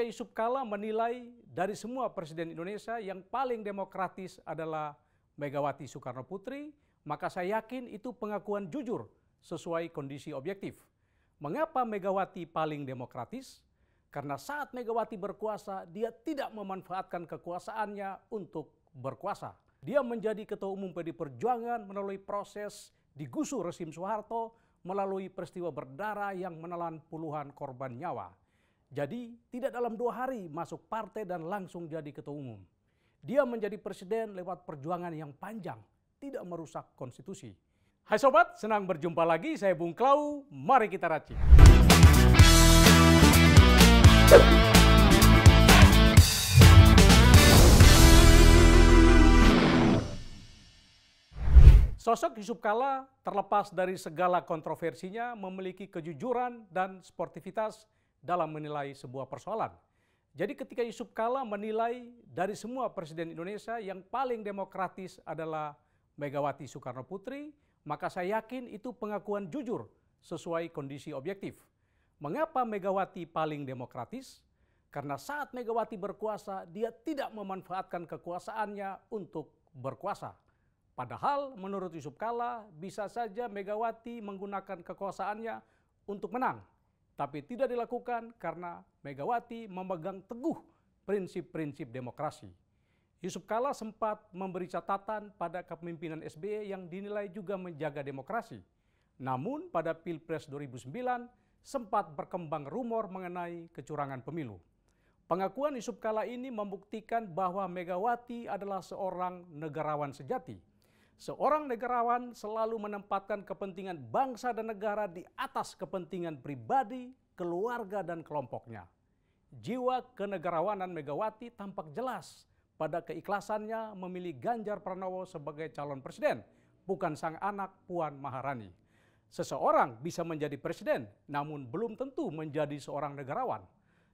Yusuf Kala menilai dari semua presiden Indonesia yang paling demokratis adalah Megawati Soekarno Putri, maka saya yakin itu pengakuan jujur sesuai kondisi objektif. Mengapa Megawati paling demokratis? Karena saat Megawati berkuasa, dia tidak memanfaatkan kekuasaannya untuk berkuasa. Dia menjadi Ketua Umum PDI Perjuangan melalui proses digusur rezim Soeharto, melalui peristiwa berdarah yang menelan puluhan korban nyawa. Jadi tidak dalam 2 hari masuk partai dan langsung jadi ketua umum. Dia menjadi presiden lewat perjuangan yang panjang, tidak merusak konstitusi. Hai sobat, senang berjumpa lagi. Saya Bung Klau, mari kita racik. Sosok Yusuf Kala terlepas dari segala kontroversinya memiliki kejujuran dan sportivitas dalam menilai sebuah persoalan. Jadi ketika Yusuf Kala menilai dari semua presiden Indonesia yang paling demokratis adalah Megawati Soekarno Putri, maka saya yakin itu pengakuan jujur sesuai kondisi objektif. Mengapa Megawati paling demokratis? Karena saat Megawati berkuasa, dia tidak memanfaatkan kekuasaannya untuk berkuasa. Padahal menurut Yusuf Kala bisa saja Megawati menggunakan kekuasaannya untuk menang. Tapi tidak dilakukan karena Megawati memegang teguh prinsip-prinsip demokrasi. Yusuf Kala sempat memberi catatan pada kepemimpinan SBY yang dinilai juga menjaga demokrasi. Namun pada Pilpres 2009 sempat berkembang rumor mengenai kecurangan pemilu. Pengakuan Yusuf Kala ini membuktikan bahwa Megawati adalah seorang negarawan sejati. Seorang negarawan selalu menempatkan kepentingan bangsa dan negara di atas kepentingan pribadi, keluarga, dan kelompoknya. Jiwa kenegarawanan Megawati tampak jelas pada keikhlasannya memilih Ganjar Pranowo sebagai calon presiden, bukan sang anak Puan Maharani. Seseorang bisa menjadi presiden, namun belum tentu menjadi seorang negarawan.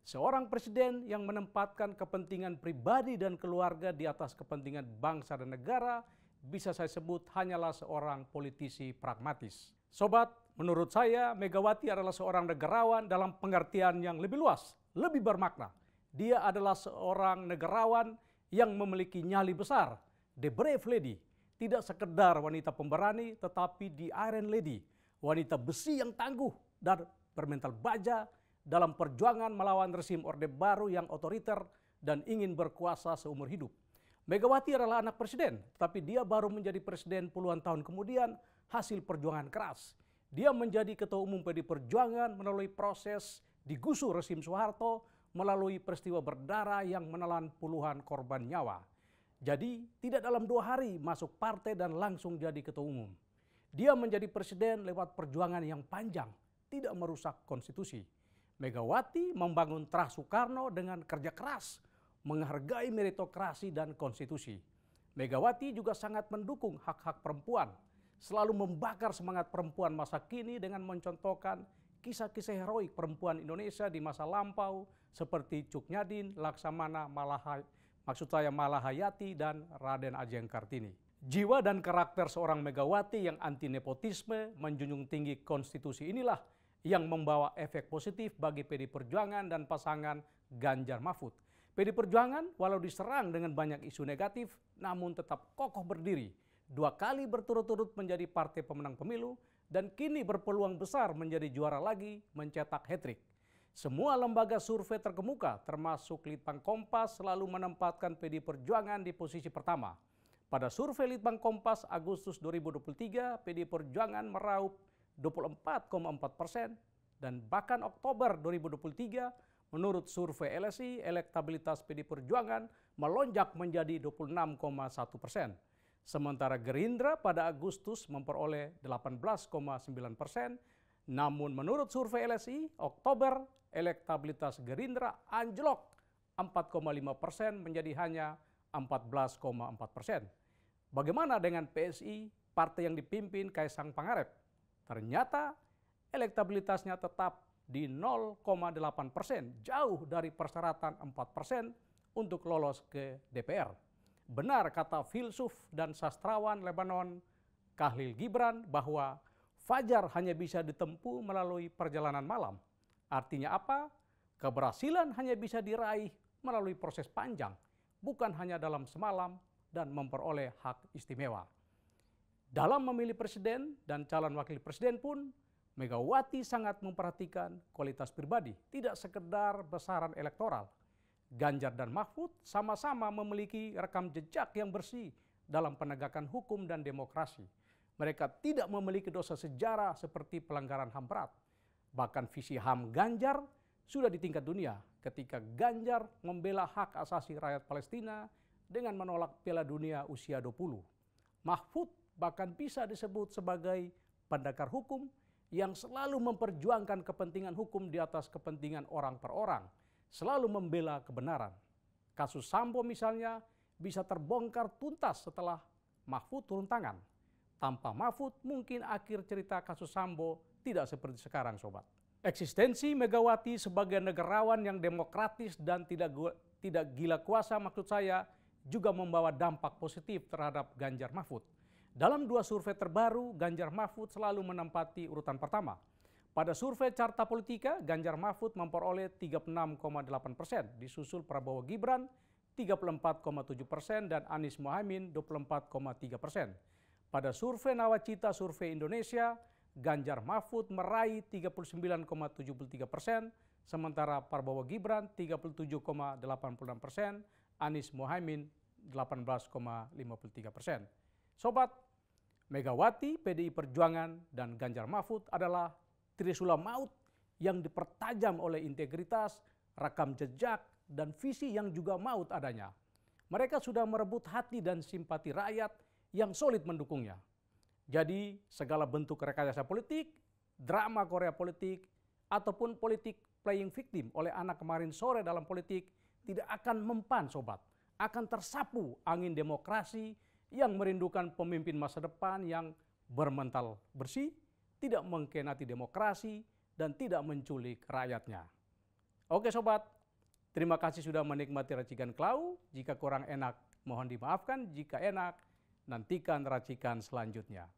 Seorang presiden yang menempatkan kepentingan pribadi dan keluarga di atas kepentingan bangsa dan negara bisa saya sebut hanyalah seorang politisi pragmatis. Sobat, menurut saya Megawati adalah seorang negarawan dalam pengertian yang lebih luas, lebih bermakna. Dia adalah seorang negarawan yang memiliki nyali besar, the brave lady. Tidak sekedar wanita pemberani, tetapi the iron lady, wanita besi yang tangguh dan bermental baja dalam perjuangan melawan rezim Orde Baru yang otoriter dan ingin berkuasa seumur hidup. Megawati adalah anak presiden, tapi dia baru menjadi presiden puluhan tahun kemudian hasil perjuangan keras. Dia menjadi Ketua Umum PDI Perjuangan melalui proses digusur rezim Soeharto, melalui peristiwa berdarah yang menelan puluhan korban nyawa. Jadi tidak dalam 2 hari masuk partai dan langsung jadi ketua umum. Dia menjadi presiden lewat perjuangan yang panjang, tidak merusak konstitusi. Megawati membangun Trust Soekarno dengan kerja keras, menghargai meritokrasi dan konstitusi. Megawati juga sangat mendukung hak-hak perempuan, selalu membakar semangat perempuan masa kini dengan mencontohkan kisah-kisah heroik perempuan Indonesia di masa lampau seperti Cuk Nyadin, Laksamana Malahayati, dan Raden Ajeng Kartini. Jiwa dan karakter seorang Megawati yang anti nepotisme, menjunjung tinggi konstitusi inilah yang membawa efek positif bagi PDI Perjuangan dan pasangan Ganjar Mahfud. PDI Perjuangan walau diserang dengan banyak isu negatif, namun tetap kokoh berdiri. 2 kali berturut-turut menjadi partai pemenang pemilu dan kini berpeluang besar menjadi juara lagi, mencetak hat-trick. Semua lembaga survei terkemuka termasuk Litbang Kompas selalu menempatkan PDI Perjuangan di posisi pertama. Pada survei Litbang Kompas Agustus 2023, PDI Perjuangan meraup 24,4% dan bahkan Oktober 2023 menurut survei LSI, elektabilitas PDI Perjuangan melonjak menjadi 26,1%. Sementara Gerindra pada Agustus memperoleh 18,9%. Namun menurut survei LSI, Oktober elektabilitas Gerindra anjlok 4,5% menjadi hanya 14,4%. Bagaimana dengan PSI, partai yang dipimpin Kaisang Pangarep? Ternyata elektabilitasnya tetap di 0,8%, jauh dari persyaratan 4% untuk lolos ke DPR. Benar kata filsuf dan sastrawan Lebanon Khalil Gibran bahwa fajar hanya bisa ditempuh melalui perjalanan malam. Artinya apa? Keberhasilan hanya bisa diraih melalui proses panjang, bukan hanya dalam semalam dan memperoleh hak istimewa. Dalam memilih presiden dan calon wakil presiden pun, Megawati sangat memperhatikan kualitas pribadi, tidak sekedar besaran elektoral. Ganjar dan Mahfud sama-sama memiliki rekam jejak yang bersih dalam penegakan hukum dan demokrasi. Mereka tidak memiliki dosa sejarah seperti pelanggaran HAM berat. Bahkan visi HAM Ganjar sudah di tingkat dunia ketika Ganjar membela hak asasi rakyat Palestina dengan menolak Piala Dunia usia 20. Mahfud bahkan bisa disebut sebagai pendekar hukum yang selalu memperjuangkan kepentingan hukum di atas kepentingan orang per orang, selalu membela kebenaran. Kasus Sambo misalnya bisa terbongkar tuntas setelah Mahfud turun tangan. Tanpa Mahfud mungkin akhir cerita kasus Sambo tidak seperti sekarang, sobat. Eksistensi Megawati sebagai negarawan yang demokratis dan tidak gila kuasa maksud saya juga membawa dampak positif terhadap Ganjar Mahfud. Dalam 2 survei terbaru, Ganjar Mahfud selalu menempati urutan pertama. Pada survei Carta Politika, Ganjar Mahfud memperoleh 36,8%, disusul Prabowo Gibran 34,7% dan Anies Mohaimin 24,3%. Pada survei Nawacita Survei Indonesia, Ganjar Mahfud meraih 39,73%, sementara Prabowo Gibran 37,86%, Anies Mohaimin 18,53%. Sobat, Megawati, PDI Perjuangan, dan Ganjar Mahfud adalah trisula maut yang dipertajam oleh integritas, rekam jejak, dan visi yang juga maut adanya. Mereka sudah merebut hati dan simpati rakyat yang solid mendukungnya. Jadi segala bentuk rekayasa politik, drama Korea politik, ataupun politik playing victim oleh anak kemarin sore dalam politik tidak akan mempan, sobat. Akan tersapu angin demokrasi yang merindukan pemimpin masa depan yang bermental bersih, tidak mengkhianati demokrasi, dan tidak menculik rakyatnya. Oke sobat, terima kasih sudah menikmati racikan Klau. Jika kurang enak, mohon dimaafkan. Jika enak, nantikan racikan selanjutnya.